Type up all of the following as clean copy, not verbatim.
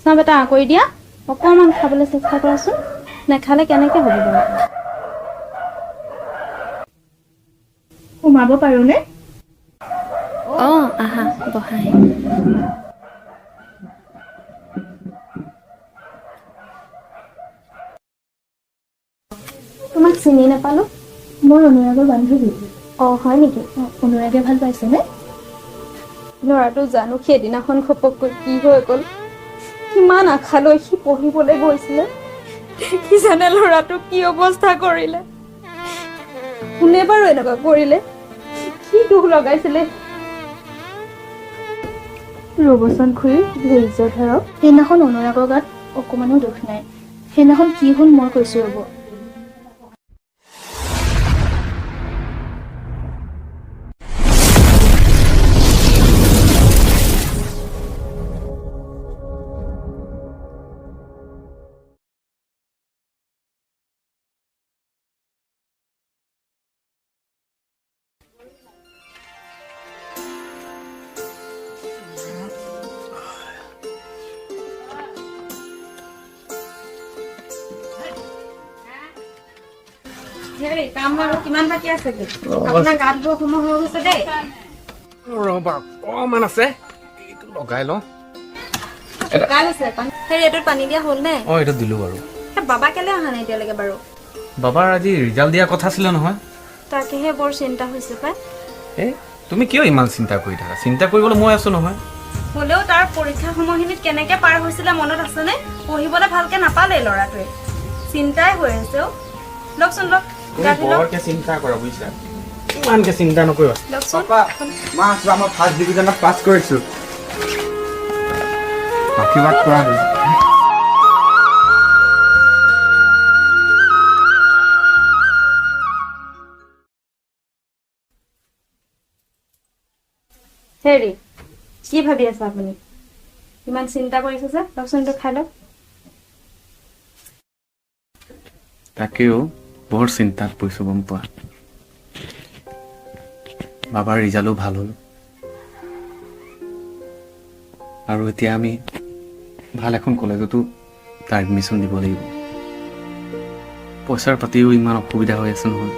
চাহ বেটা কৰি দিয়া অকণমান খাবলৈ চেষ্টা কৰাচোন নেখালে কেনেকৈ হ'ব বাৰু সোমাব পাৰোঁনে অঁ আহা বহাই তোমাক চিনি নাপালোঁ মোৰ অনুৰাগৰ বান্ধৱী অঁ হয় নেকি অনুৰাগে ভাল পাইছেনে ল'ৰাটো জানো সেইদিনাখন ঘপককৈ কি হৈ গ'ল কিমান আশা লৈ সি পঢ়িবলৈ গৈছিলে কি জানে ল'ৰাটো কি অৱস্থা কৰিলে কোনে বাৰু এনেকুৱা কৰিলে কি দুখ লগাইছিলে ৰবচোন খুৰী ধৈৰ্য ধৰক সেইদিনাখন অনুৰাগৰ গাত অকণমানো দুখ নাই সেইদিনাখন কি হ'ল মই কৈছোঁ ৰ'ব কাম আৰু কিমান বাকী আছে আপোনাৰ গাত বৰ সময় হৈ গৈছে দেই ৰবা অকমান আছে এইটো লগাই লওঁ এইটোত পানী দিয়া হ'ল নে অঁ এইটো দিলোঁ বাৰু বাবা কেলে অহা নাই এতিয়ালৈকে বাৰু বাবাৰ আজি ৰিজাল্ট দিয়া কথা আছিলে নহয় তাকেহে বৰ চিন্তা হৈছে পাই এই তুমি কিয় ইমান চিন্তা কৰি থাকা চিন্তা কৰিবলৈ মই আছো নহয় হ'লেও তাৰ পৰীক্ষা সময়খিনিত কেনেকে পাৰ হৈছিলে মনত আছেনে পঢ়িবলৈ ভালকে নাপালে ল'ৰাটোৱে চিন্তাই হৈ আছে লওকচোন লওক বৰকে চিন্তা কৰা বুজিছা ইমানকে চিন্তা নকৰিবা মা মই ফাৰ্ষ্ট ডিভিজনত পাছ কৰিছোঁ আশীৰ্বাদ কৰা হেৰি কি ভাবি আছে আপুনি ইমান চিন্তা কৰিছে যে লওকচোনটো খাই লওক তাকেও বৰ চিন্তাত পৰিছোঁ গম পোৱা বাবাৰ ৰিজাল্টো ভাল হ'ল আৰু এতিয়া আমি ভাল এখন কলেজতো তাৰ এডমিশ্যন দিব লাগিব পইচাৰ পাতিও ইমান অসুবিধা হৈ আছে নহয়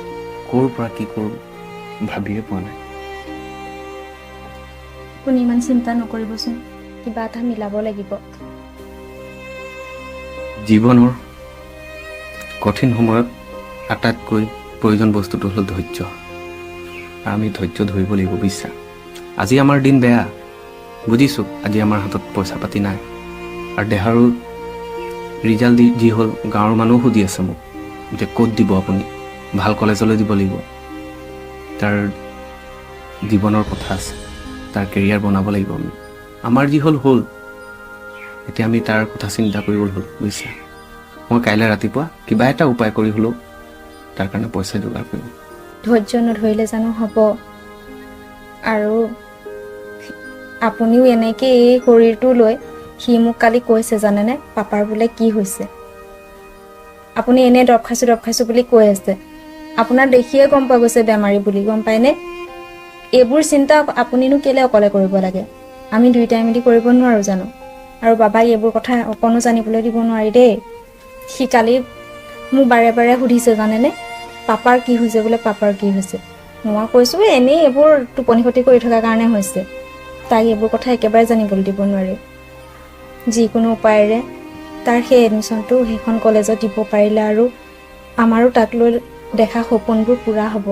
ক'ৰ পৰা কি কৰোঁ ভাবিয়ে পোৱা নাই আপুনি ইমান চিন্তা নকৰিবচোন কিবা এটা মিলাব লাগিব জীৱনৰ কঠিন সময়ত আটাইতকৈ প্ৰয়োজন বস্তুটো হ'ল ধৈৰ্য আমি ধৈৰ্য ধৰিব লাগিব বুজিছা আজি আমাৰ দিন বেয়া বুজিছোঁ আজি আমাৰ হাতত পইচা পাতি নাই আৰু দেহাৰো ৰিজাল্ট যি হ'ল গাঁৱৰ মানুহ সুধি আছে মোক যে ক'ত দিব আপুনি ভাল কলেজলৈ দিব লাগিব তাৰ জীৱনৰ কথা আছে তাৰ কেৰিয়াৰ বনাব লাগিব আমি আমাৰ যি হ'ল হ'ল এতিয়া আমি তাৰ কথা চিন্তা কৰিব হ'ল বুজিছা মই কাইলৈ ৰাতিপুৱা কিবা এটা উপায় কৰি হ'লেও তাৰ কাৰণে পইচা যোগাৰ কৰিম ধৈৰ্য নধৰিলে জানো হ'ব আৰু আপুনিও এনেকৈ এই শৰীৰটো লৈ সি মোক কালি কৈছে জানেনে পাপাৰ বোলে কি হৈছে আপুনি এনেই দৰৱ খাইছোঁ বুলি কৈ আছে আপোনাৰ দেখিয়ে গম পোৱা গৈছে বেমাৰী বুলি গম পায়নে এইবোৰ চিন্তা আপুনিনো কেলে অকলে কৰিব লাগে আমি দুইটাই মিলি কৰিব নোৱাৰোঁ জানো আৰু বাবাই এইবোৰ কথা অকণো জানিবলৈ দিব নোৱাৰি দেই সি কালি মোক বাৰে বাৰে সুধিছে জানেনে পাপাৰ কি হৈছে বোলে পাপাৰ কি হৈছে মই কৈছোঁ এনেই এইবোৰ টোপনি ক্ষতি কৰি থকাৰ কাৰণে হৈছে তাক এইবোৰ কথা একেবাৰে জানিবলৈ দিব নোৱাৰি যিকোনো উপায়েৰে তাৰ সেই এডমিশ্যনটো সেইখন কলেজত দিব পাৰিলে আৰু আমাৰো তাক লৈ দেখা সপোনবোৰ পূৰা হ'ব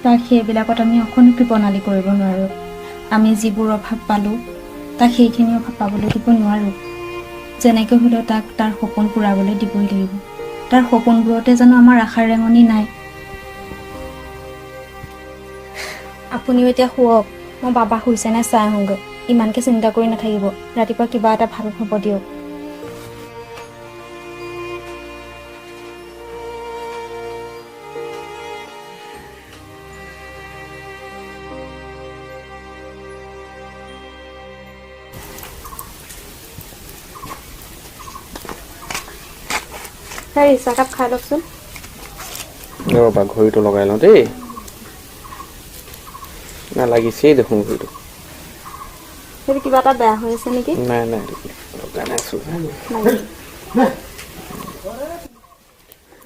তাক সেইবিলাকত আমি অকণো কৃপণালি কৰিব নোৱাৰোঁ আমি যিবোৰ অভাৱ পালোঁ তাক সেইখিনি অভাৱ পাবলৈ দিব নোৱাৰোঁ যেনেকৈ হ'লেও তাক তাৰ সপোন পূৰাবলৈ দিবই লাগিব তাৰ সপোনবোৰতে জানো আমাৰ আশাৰ ৰেঙনি নাই আপুনিও এতিয়া শুৱক মই বাবা শুইছে নে চাই আহোঁগৈ ইমানকৈ চিন্তা কৰি নাথাকিব ৰাতিপুৱা কিবা এটা ভাল হ'ব দিয়ক হেৰি চাহকাপ খাই লওকচোন। ৰ'বা ঘড়ীটো লগাই লওঁ দেই। নালাগিছেই দেখোন ঘড়ীটো। সেইটো কিবা এটা বেয়া হৈ আছে নেকি? নাই নাই লগাই নাইছোঁ।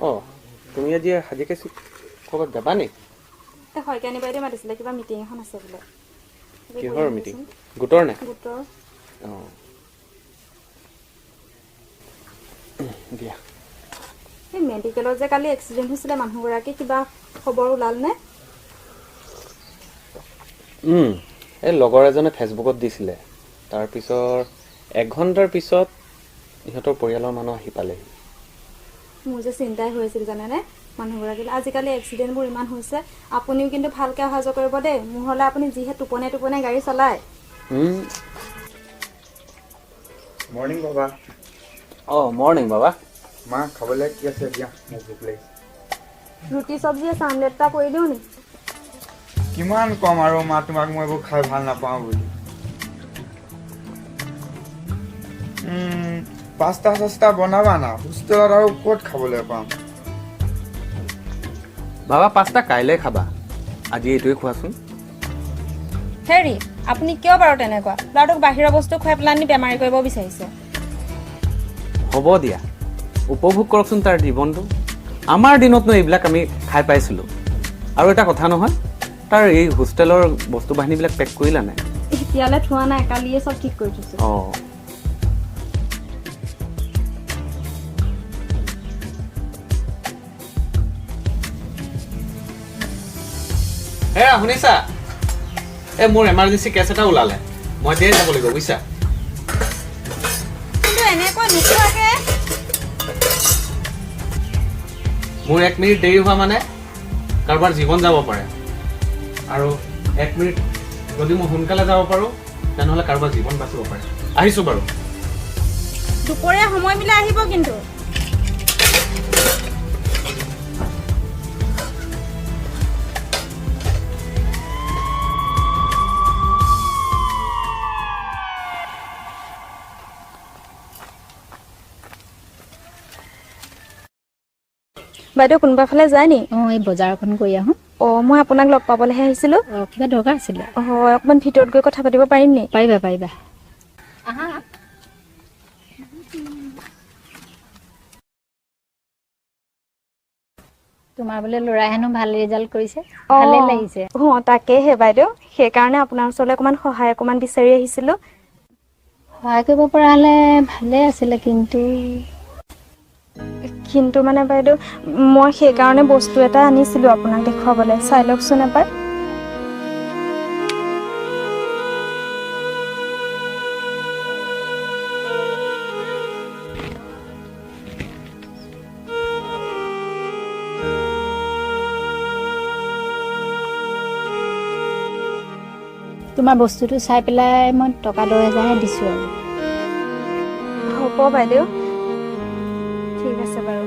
অঁ তুমি আজি হাজিকে ক'ৰবাত যাবা নি? শইকীয়ানী বাইদেউ মাতিছিলে, কিবা মিটিং এখন আছে বোলে। কিহৰ মিটিং? গোটৰ নে? গোটৰ। অঁ দিয়া। এই মেডিকেলত যে কালি এক্সিডেণ্ট হৈছিলে মানুহগৰাকী, কিবা খবৰ ওলালনে? এই লগৰ এজনে ফেচবুকত দিছিলে। তাৰপিছত 1 ঘণ্টাৰ পিছত ইহঁতৰ পৰিয়ালৰ মানুহ আহি পালেহি। মোৰ যে চিন্তাই হৈছিল জানেনে মানুহগৰাকী। আজিকালি এক্সিডেণ্টবোৰ ইমান হৈছে। আপুনিও কিন্তু ভালকৈ অহা যোৱা কৰিব দেই। মোৰ হ'লে আপুনি যিহে টোপনে টোপনে গাড়ী চলায়। মৰ্ণিং বাবা। অঁ মৰ্ণিং বাবা। মা খাবলৈ কি আছে দিয়া, মোক ভোক লাগিছে। ৰুটি চব্জি আছে, আমলেট এটা কৰি দিওঁ নি? কিমান কম আৰু মা তোমাক মই এইবোৰ খাই ভাল নাপাওঁ বুলি। পাস্তা চাস্তা বনাবা না, হোষ্টেলত আৰু ক'ত খাবলৈ পাম। বাবা পাস্তা কাইলৈ খাবা, আজি এইটোৱে খোৱাচোন। হেৰি আপুনি কিয় বাৰু তেনেকুৱা? ল'ৰাটোক বাহিৰৰ বস্তু খুৱাই পেলাই নি বেমাৰী কৰিব বিচাৰিছে? হ'ব দিয়া, উপভোগ কৰকচোন তাৰ জীৱনটো। আমাৰ দিনতনো এইবিলাক আমি খাই পাইছিলোঁ। আৰু এটা কথা নহয়, তাৰ এই হোষ্টেলৰ বস্তু বাহিনীবিলাক পেক কৰিলা নাই? এতিয়ালৈ থোৱা নাই, কালিয়ে চব ঠিক কৰি থৈছোঁ। অঁ শুনিছা? মোৰ এমাৰ্জেঞ্চি কেছ এটা ওলালে, মই এতিয়াই যাব লাগিব বুজিছা। কিন্তু এনেকৈ নোখোৱাকে মোৰ 1 মিনিট দেৰি হোৱা মানে কাৰোবাৰ জীৱন যাব পাৰে। আৰু 1 মিনিট যদি মই সোনকালে যাব পাৰোঁ তেনেহ'লে কাৰোবাৰ জীৱন বাচিব পাৰে। আহিছোঁ বাৰু। দুপৰীয়া সময় মিলাই আহিব কিন্তু। বাইদেউ কোনোবা ফালে যায় নি? এই বজাৰ এখন কৰি আহোঁ। মই আপোনাক লগ পাবলৈহে আহিছিলোঁ। কিবা দৰকাৰ আছিলে? হয়, অকণমান ভিতৰত গৈ কথা পাতিব পাৰিম নি? পাৰিবা পাৰিবা। আহা। তোমাৰ বোলে ল'ৰাই হেনো ভাল ৰিজাল্ট কৰিছে, ভালে লাগিছে। তাকেহে বাইদেউ, সেইকাৰণে আপোনাৰ ওচৰলৈ সহায় অকণমান বিচাৰি আহিছিলোঁ। সহায় কৰিব পৰা হ'লে ভালে আছিলে, কিন্তু মানে বাইদেউ, মই সেইকাৰণে বস্তু এটা আনিছিলোঁ আপোনাক দেখুৱাবলৈ। চাই লওকচোন এবাৰ। তোমাৰ বস্তুটো চাই পেলাই মই টকা 10,000হে দিছোঁ আৰু। হ'ব বাইদেউ, ঠিক আছে বাৰু।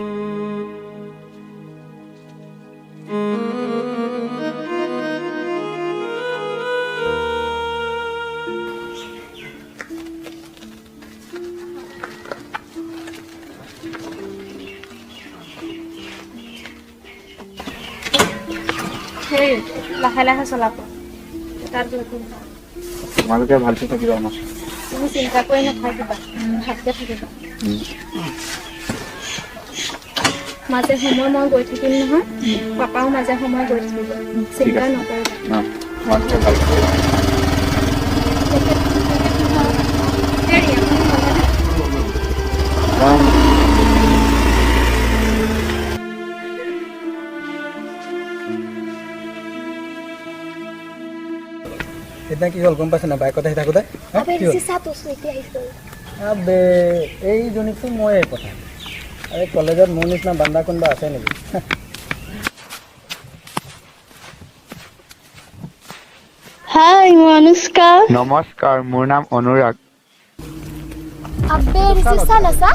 হেৰি লাহে লাহে চলাব। তাত তোমালোকে ভালকে থাকিবা আমাৰ। তুমি চিন্তা কৰি নাথাকিবা, ভালকে থাকিবা। মাজে সময় মই গৈ থাকিম নহয়, পাপাও মাজে সময় গৈ থাকিব, চিন্তা নকৰিবা। তোমালোকে ভালকে এতিয়া কি হ'ল গম পাইছে না? বাইকত আহি থাকোঁতে এইজনীকো মই এই কথা এই কলেজত মোৰ নিচিনা বান্দা কোনোবা আছে নেকি? হাই মই অনুষ্কা। নমস্কাৰ, মোৰ নাম অনুৰাগ। আবে ৰিচিছা নাছা?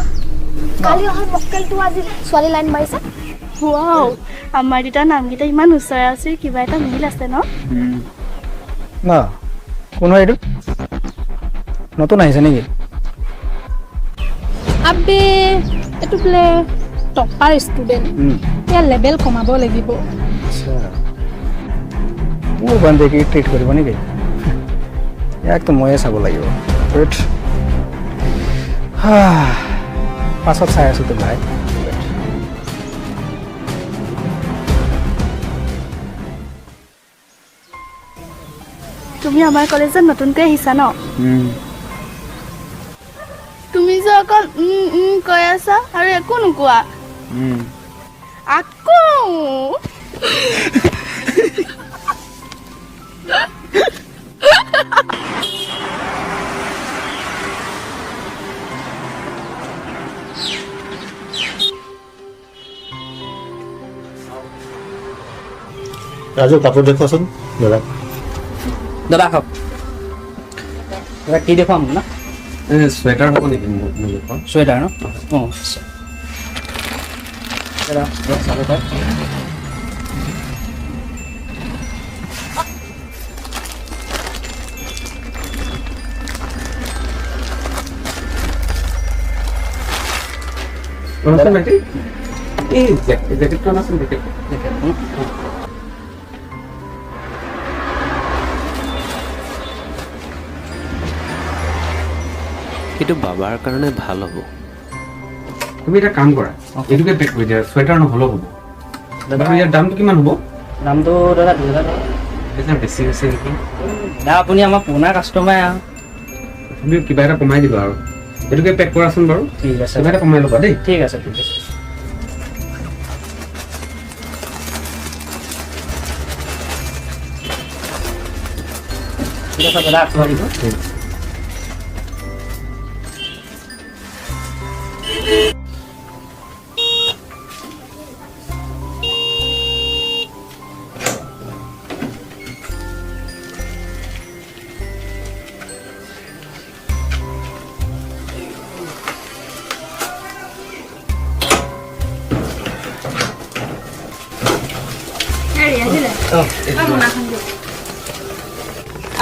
কালি অহা মক্কেলটো আজি ছোৱালী লাইন মাৰিছে। ৱাও, আমাৰ দুটা নামকেইটা ইমান ওচৰা আছে, কিবা এটা মিল আছে ন? ন কোন হয় এইটো? নতুন আহিছে নেকি? আবে এইটো বোলে টপাৰ ষ্টুডেণ্ট ইয়াৰ লেভেল কমাব লাগিব। আচ্ছা মোৰ বান্ধৱী ট্ৰিট কৰিব নেকি? ইয়াকতো ময়ে চাব লাগিব। ৱেইট পাছত চাই আছোঁ তো ভাই। তুমি আমাৰ কলেজত নতুনকৈ আহিছা ন? তুমি যে অকল কৈ আছা আৰু একো নোকোৱা। আকৌ ৰাজু কাপোৰ দেখুৱাচোন দাদা। দাদা হওক দাদা কি দেখুৱাম না? চুৱেটাৰ হ'ব নেকি মোৰ চুৱেটাৰ ন? অঁ দাদা চাব পাৰ। এই জেকেটখন আছে জেকেট। এইটো বাবাৰ কাৰণে ভাল হ'ব। তুমি এটা কাম কৰা, এইটোকে পেক কৰি দিয়া। চুৱেটাৰ নহ'লেও হ'ব। দাদা ইয়াৰ দামটো কিমান হ'ব? দামটো দাদা 2000 টকা। এটা বেছি হৈছে নেকি? দাদা আপুনি আমাৰ পুৰণা কাষ্টমাৰ। তুমি কিবা এটা কমাই দিবা আৰু। এইটোকে পেক কৰাচোন বাৰু। ঠিক আছে কিবা এটা কমাই ল'বা দেই। ঠিক আছে ঠিক আছে। ঠিক আছে দাদা আঁঠুৱা দিব।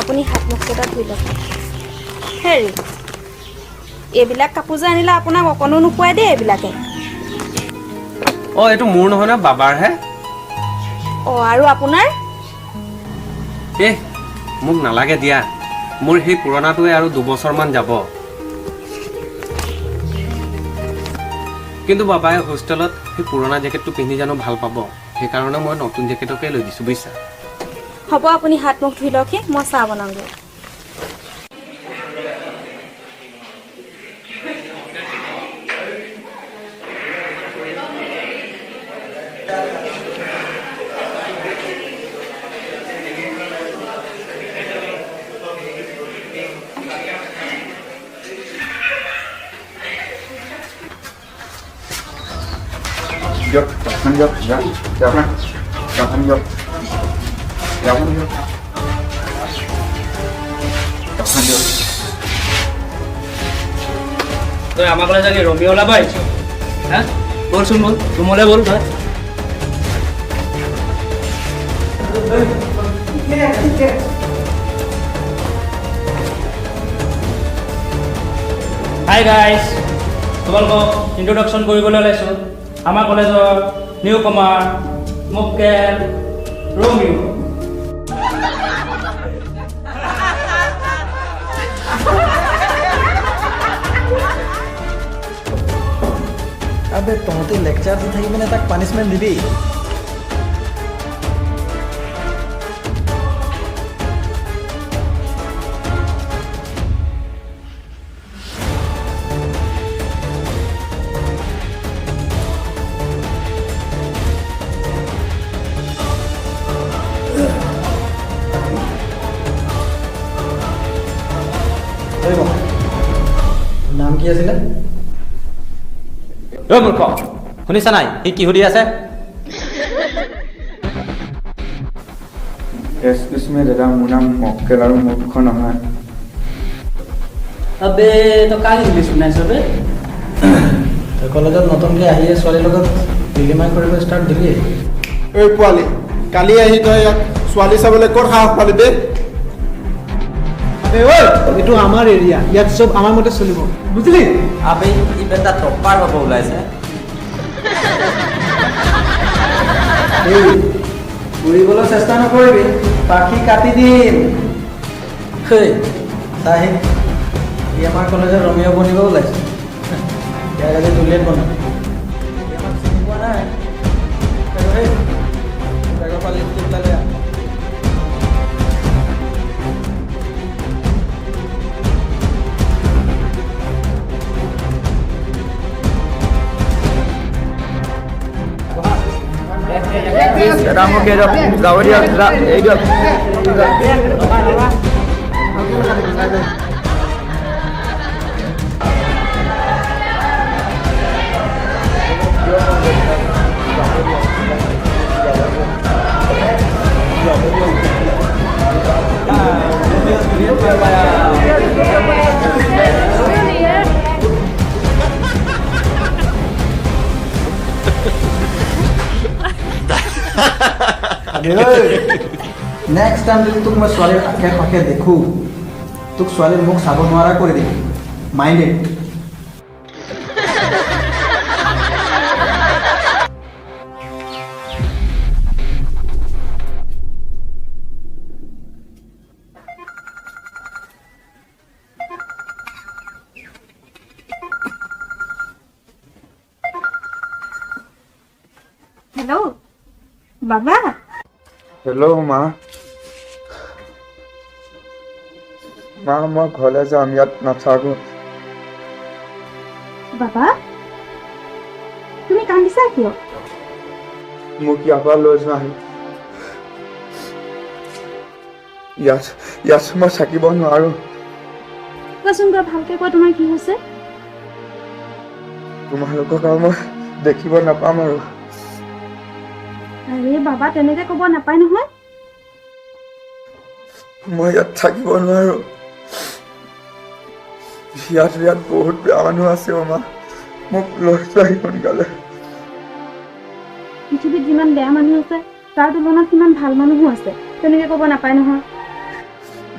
আপুনি হাত মুখকেইটা ধুই লওক। হেৰি এইবিলাক কাপোৰ যে আনিলে আপোনাক অকণো নোপোৱাই দেই এইবিলাকে। অঁ এইটো মোৰ নহয় ন, বাবাৰহে। অঁ আৰু আপোনাৰ? মোক নালাগে দিয়া। মোৰ সেই পুৰণাটোৱে আৰু 2 বছৰমান যাব। কিন্তু বাবাই হোষ্টেলত সেই পুৰণা জেকেটটো পিন্ধি জানো ভাল পাব, সেইকাৰণে মই নতুন জেকেটকে লৈ দিছোঁ বুজিছা। হ'ব আপুনি হাত মুখ ধুই লওকহি, মই চাহ বনাওঁগৈ। Yok, jangan yok, jangan yok, jangan yok. তই আমাৰ কলেজত কি ৰমিঅ ওলাব আহিছ? হা বলচোন বল, ৰুমলৈ বল তই। হাই গাইজ, তোমালোকক ইন্ট্ৰডাকশ্যন কৰিবলৈ ওলাইছোঁ। আমাৰ কলেজৰ নিউ কমাৰ মক্কেল ৰমিঅ। আবে তহঁতে লেকচাৰ দি থাকি মানে তাক পানিছমেণ্ট দিবি। নাম কি আছিলে? মূৰ্খ শুনিছা নাই সি কি সুধি আছে? Excuse me, দাদা মোৰ নাম মক্কেল আৰু মূৰ্খ নহয়। আবে তই কাক ইংলিছ শুনাইছ বে? তই কলেজত নতুনকৈ আহিয়ে ছোৱালীৰ লগত বিলিমাই কৰিব ষ্টাৰ্ট দিলি। ঐ পোৱালি, কালি আহি তই ইয়াক ছোৱালী চাবলৈ ক'ত সাহস পালি বে? আবে ঐ, এইটো আমাৰ এৰিয়া, ইয়াত চব আমাৰ মতে চলিব, বুজিলি? আবে ই বেটা টপাৰ হ'ব ওলাইছে। উৰিবলৈ চেষ্টা নকৰিবি, পাখি কাটি দিম। সেই চাহি, ই আমাৰ কলেজত ৰমিঅ' বনিব ওলাইছে। ইয়াক আজি জুলিয়েট বনাম। ই আমাক চিনি পোৱা নাই। সেই বেগৰ পৰা লিপষ্টিক ওলাই লৈ আহ। দাদা মোক যাব দিয়ক দাদা এই দিয়ক নেক্সট টাইম যদি তোক মই ছোৱালীৰ আশে পাশে দেখোঁ, তোক ছোৱালীৰ মুখ চাব নোৱাৰা কৰি দিম। মাইণ্ডেড। হেল্ল' বাবা হেল্ল' মা মই ঘৰলৈ যাম, ইয়াত নাথাকো। বাবা তুমি কান্দিছা কিয়? মোক ইয়াৰ পৰা লৈ যোৱাহি। ইয়াত মই থাকিব নোৱাৰো। কোৱাচোন কোৱা, ভালকে কোৱা, তোমাৰ কি হৈছে? তোমালোকক আৰু মই দেখিব নাপাম আৰু। আৰে বাবা তেনেকে ক'ব নাপায় নহয়। মই ইয়াত থাকিব নোৱাৰো। ইয়াত বহুত বেয়া মানুহ আছে মা, মোক লৈ যোৱাহি সোনকালে। পৃথিৱীত যিমান বেয়া মানুহ আছে তাৰ তুলনাত সিমান ভাল মানুহো আছে, তেনেকে ক'ব নাপায় নহয়।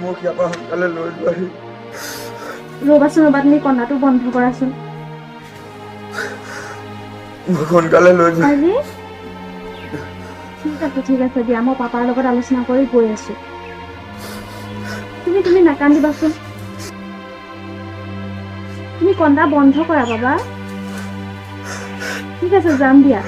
মোক ইয়াৰ পৰা সোনকালে লৈ যোৱাহি। ৰ'বাচোন ৰ'বা, তুমি কন্দাটো বন্ধ কৰাচোন। মোক সোনকালে লৈ যোৱা। আৰে ঠিক আছে দিয়া, মই পাপাৰ লগত আলোচনা কৰি গৈ আছো। তুমি নাকান্দিবাচোন, তুমি কন্দা বন্ধ কৰা বাবা। ঠিক আছে যাম দিয়া।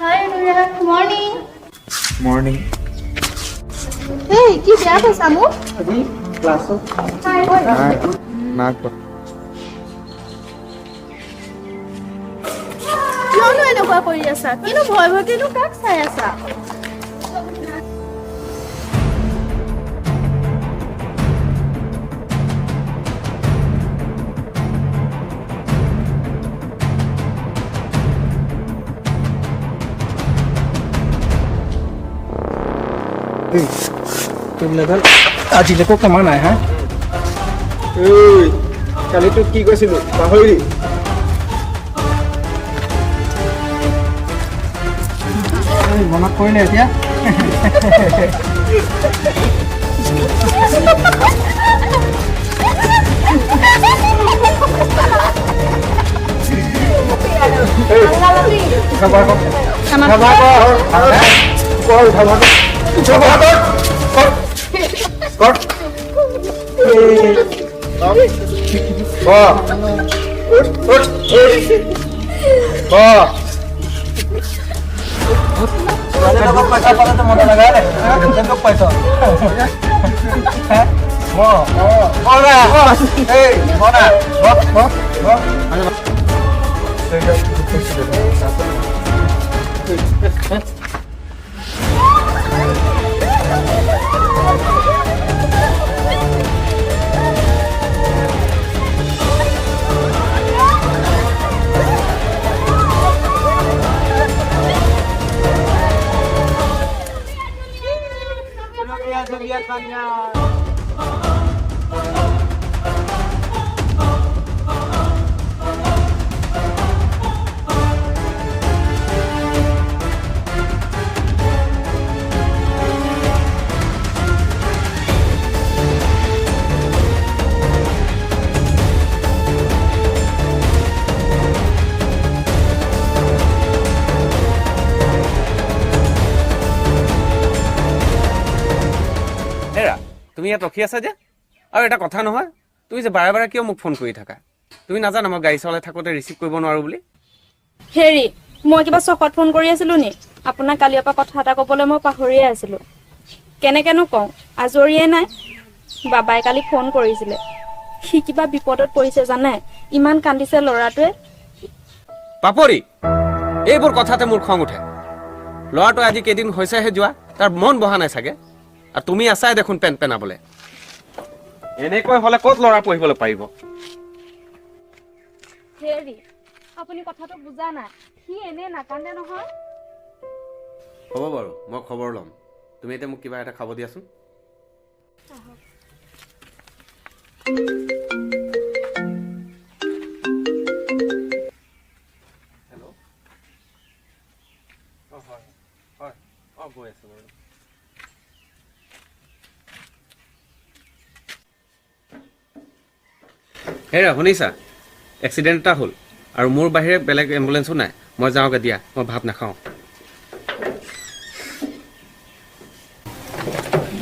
Hi, Nura. Good morning. Morning. Hey, কি বেয়া পাইছা মোক? আজি ক্লাছত নাই কিয়নো এনেকুৱা কৰি আছা? কিনো ভয় ভয়কেনো কাক চাই আছা? তোৰ লেভেল আজিলৈকে কমা নাই হা? কালি তোক কি কৈছিলো পাহৰিলি? মনত পৰিলে এতিয়া? পইচা পালে তো মজা লাগা ৰে, কেনক পয়সা তুমি ইয়াত ৰখি আছা যে আৰু এটা কথা নহয় তুমি যে বাৰে বাৰে কিয় মোক ফোন কৰি থাকা তুমি নাজানা মই গাড়ী চলাই থাকোঁতে ৰিচিভ কৰিব নোৱাৰো বুলি হেৰি মই কিবা চখত ফোন কৰি আছিলোঁ নি আপোনাক কালিৰ পৰা কথা এটা ক'বলৈ মই পাহৰিয়ে আছিলোঁ কেনেকেনো কওঁ আজৰিয়ে নাই বাবাই কালি ফোন কৰিছিলে সি কিবা বিপদত পৰিছে জানে ইমান কান্দিছে ল'ৰাটোৱে পাপৰি এইবোৰ কথাতে মোৰ খং উঠে ল'ৰাটো আজি কেইদিন হৈছেহে যোৱা তাৰ মন বহা নাই চাগে আৰু তুমি আছাই দেখোন পেন পেনাবলৈ এনেকৈ হ'লে ক'ত ল'ৰা পঢ়িবলৈ পাৰিব হেৰি আপুনি কথাটো বুজা নাই সি এনে নাকান্দে নহয় হ'ব বাৰু মই খবৰ ল'ম তুমি এতিয়া মোক কিবা এটা খাব দিয়াচোন হেল্ল' হয় গৈ আছোঁ বাৰু হেৰা শুনিছা এক্সিডেণ্ট এটা হ'ল আৰু মোৰ বাহিৰে বেলেগ এম্বুলেঞ্চো নাই মই যাওঁগৈ দিয়া মই ভাত নাখাওঁ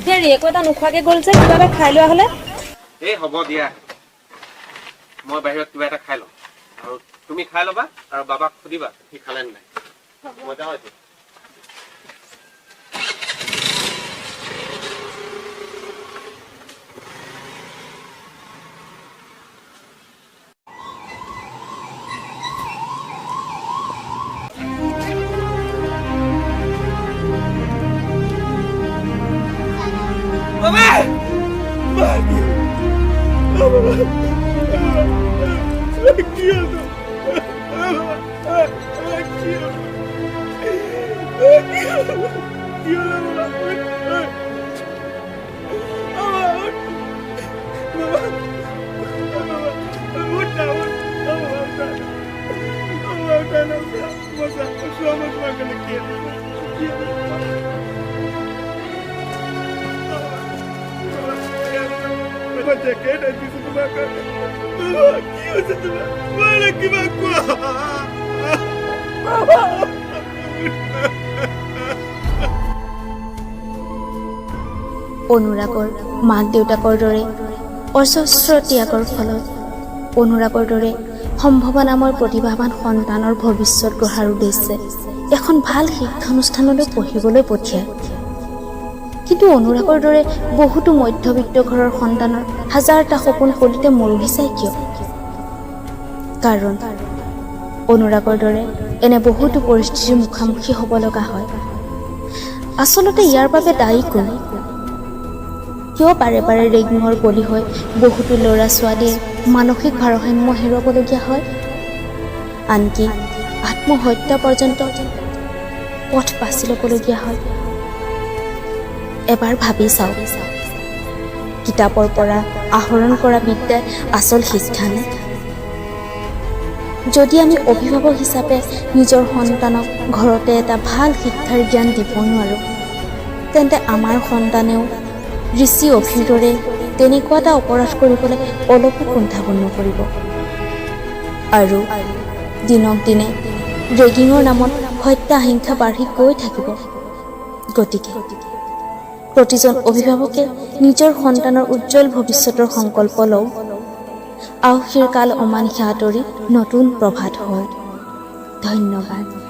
হেৰি একো এটা নোখোৱাকৈ গ'ল যে কিবা এটা খাই লোৱা হ'লে এই হ'ব দিয়া মই বাহিৰত কিবা এটা খাই লওঁ আৰু তুমি খাই ল'বা আৰু বাবাক সুধিবা সি খালে নাই মই যাওঁ এতিয়া অনুৰাগৰ মাক দেউতাকৰ দৰে অজস্ৰ ত্যাগৰ ফলত অনুৰাগৰ দৰে সম্ভাৱনাময় প্ৰতিভাৱান সন্তানৰ ভৱিষ্যত গঢ়াৰ উদ্দেশ্যে এখন ভাল শিক্ষানুষ্ঠানলৈ পঢ়িবলৈ পঠিয়ায় কিন্তু অনুৰাগৰ দৰে বহুতো মধ্যবিত্ত ঘৰৰ সন্তানৰ হাজাৰটা সপোন কলিতে মৰহি যায় কিয় কাৰণ অনুৰাগৰ দৰে এনে বহুতো পৰিস্থিতিৰ মুখামুখি হ'ব লগা হয় আচলতে ইয়াৰ বাবে দায়ী কোন কিয় বাৰে বাৰে ৰেগিঙৰ বলি হৈ বহুতো ল'ৰা ছোৱালীয়ে মানসিক ভাৰসাম্য হেৰুৱাবলগীয়া হয় আনকি আত্মহত্যা পৰ্যন্ত পথ বাছি ল'বলগীয়া হয় এবাৰ ভাবি চাওক কিতাপৰ পৰা আহৰণ কৰা বিদ্যাই আচল শিক্ষা নে যদি আমি অভিভাৱক হিচাপে নিজৰ সন্তানক ঘৰতে এটা ভাল শিক্ষাৰ জ্ঞান দিব নোৱাৰোঁ তেন্তে আমাৰ সন্তানেও ঋষি অভিৰ দৰে তেনেকুৱা এটা অপৰাধ কৰিবলৈ অলপো কুণ্ঠাবোধ নকৰিব আৰু দিনক দিনে ৰেগিঙৰ নামত হত্যা হিংসা বাঢ়ি গৈ থাকিব গতিকে প্ৰতিজন অভিভাৱকে নিজৰ সন্তানৰ উজ্জ্বল ভৱিষ্যতৰ সংকল্প লওঁ আওসীৰ কাল অমানিশা আঁতৰি নতুন প্ৰভাত হয় ধন্যবাদ